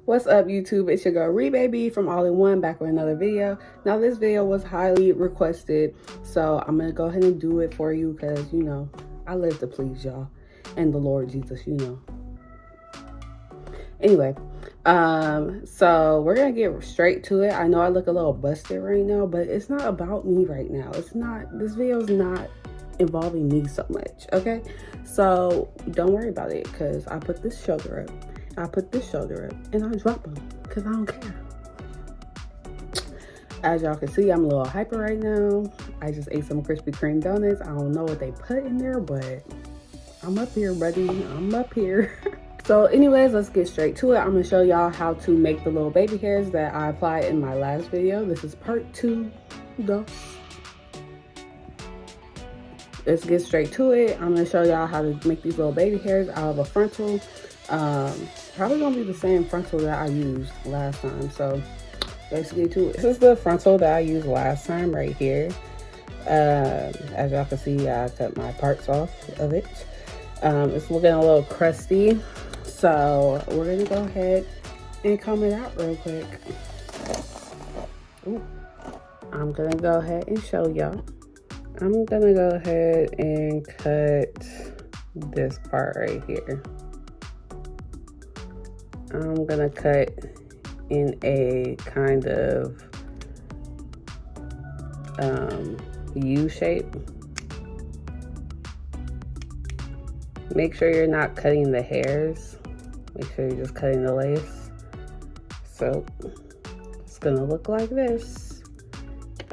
What's up, YouTube? It's your girl ReeBaybe from All in One, back with another video. Now this video was highly requested, so I'm gonna go ahead and do it for you because you know I live to please y'all and the Lord Jesus, you know. Anyway, so we're gonna get straight to it. I know I look a little busted right now, but it's not about me right now. This video is not involving me so much, okay? So don't worry about it, because I put this shoulder up, and I drop them because I don't care. As y'all can see, I'm a little hyper right now. I just ate some Krispy Kreme donuts. I don't know what they put in there, but I'm up here, buddy. I'm up here. So anyways, let's get straight to it. I'm gonna show y'all how to make the little baby hairs that I applied in my last video. This is part 2 though. Let's get straight to it. I'm gonna show y'all how to make these little baby hairs out of a frontal. Probably gonna be the same frontal that I used last time. So let's get to it. This is the frontal that I used last time right here. As y'all can see, I cut my parts off of it. It's looking a little crusty, so we're gonna go ahead and comb it out real quick. Ooh. I'm gonna go ahead and show y'all. I'm gonna go ahead and cut this part right here. I'm gonna cut in a kind of U shape. Make sure you're not cutting the hairs. Make sure you're just cutting the lace. So it's gonna look like this,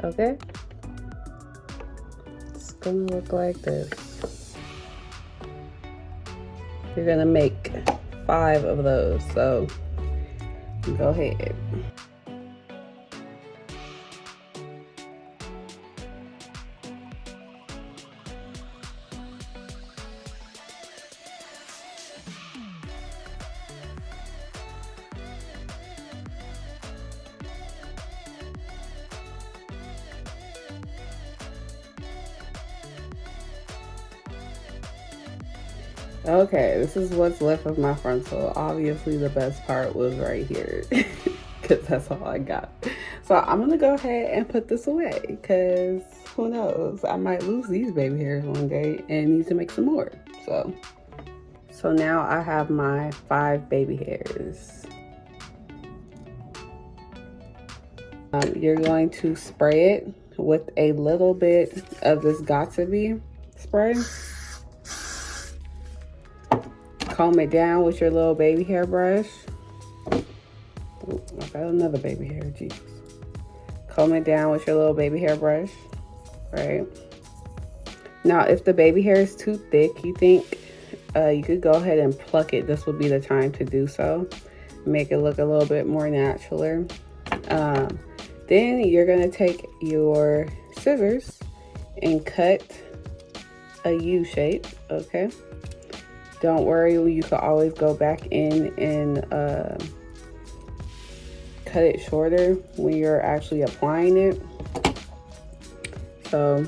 okay? It's gonna look like this. You're gonna make 5 of those, so go ahead. Okay, this is what's left of my frontal. Obviously the best part was right here because that's all I got. So I'm gonna go ahead and put this away because who knows, I might lose these baby hairs one day and need to make some more. So now I have my 5 baby hairs. You're going to spray it with a little bit of this Got2b spray. Comb it down with your little baby hair brush. Ooh, I got another baby hair, jeez. Comb it down with your little baby hair brush, right? Now, if the baby hair is too thick, you think you could go ahead and pluck it. This would be the time to do so. Make it look a little bit more natural. Then you're gonna take your scissors and cut a U shape, okay? Don't worry, you can always go back in and cut it shorter when you're actually applying it. So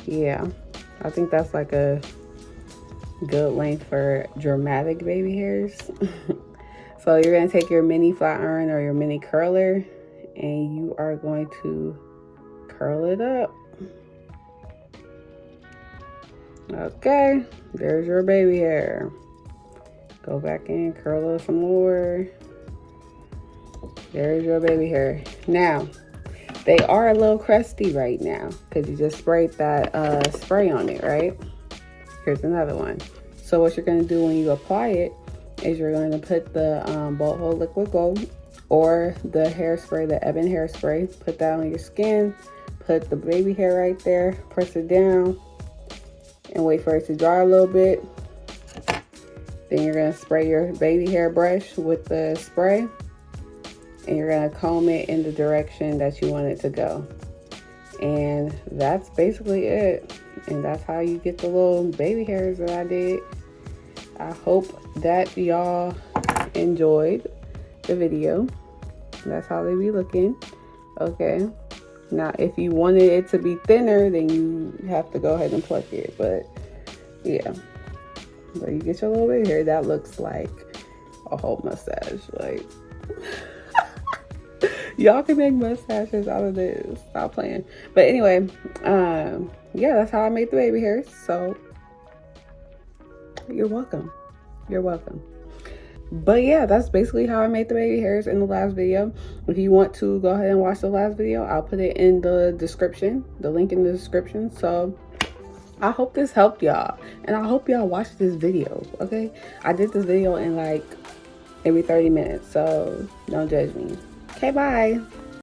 yeah, I think that's like a good length for dramatic baby hairs. So you're gonna take your mini flat iron or your mini curler and you are going to curl it up. Okay, there's your baby hair. Go back in, curl it some more. There's your baby hair. Now, they are a little crusty right now because you just sprayed that spray on it, right? Here's another one. So what you're gonna do when you apply it is you're going to put the Bolt Hold Liquid Gold or the hairspray, the Ebon hairspray. Put that on your skin. Put the baby hair right there. Press it down. And wait for it to dry a little bit. Then you're gonna spray your baby hair brush with the spray and you're gonna comb it in the direction that you want it to go. And that's basically it. And that's how you get the little baby hairs that I did. I hope that y'all enjoyed the video. That's how they be looking, okay? Now, if you wanted it to be thinner, then you have to go ahead and pluck it. But yeah, so you get your little bit here. That looks like a whole mustache. Like, y'all can make mustaches out of this. Stop playing. But anyway, yeah, that's how I made the baby hairs. So you're welcome. You're welcome. But yeah, that's basically how I made the baby hairs in the last video. If you want to go ahead and watch the last video, I'll put it in the description, the link in the description. So I hope this helped y'all, and I hope y'all watch this video. Okay, I did this video in like maybe 30 minutes, so don't judge me. Okay, bye.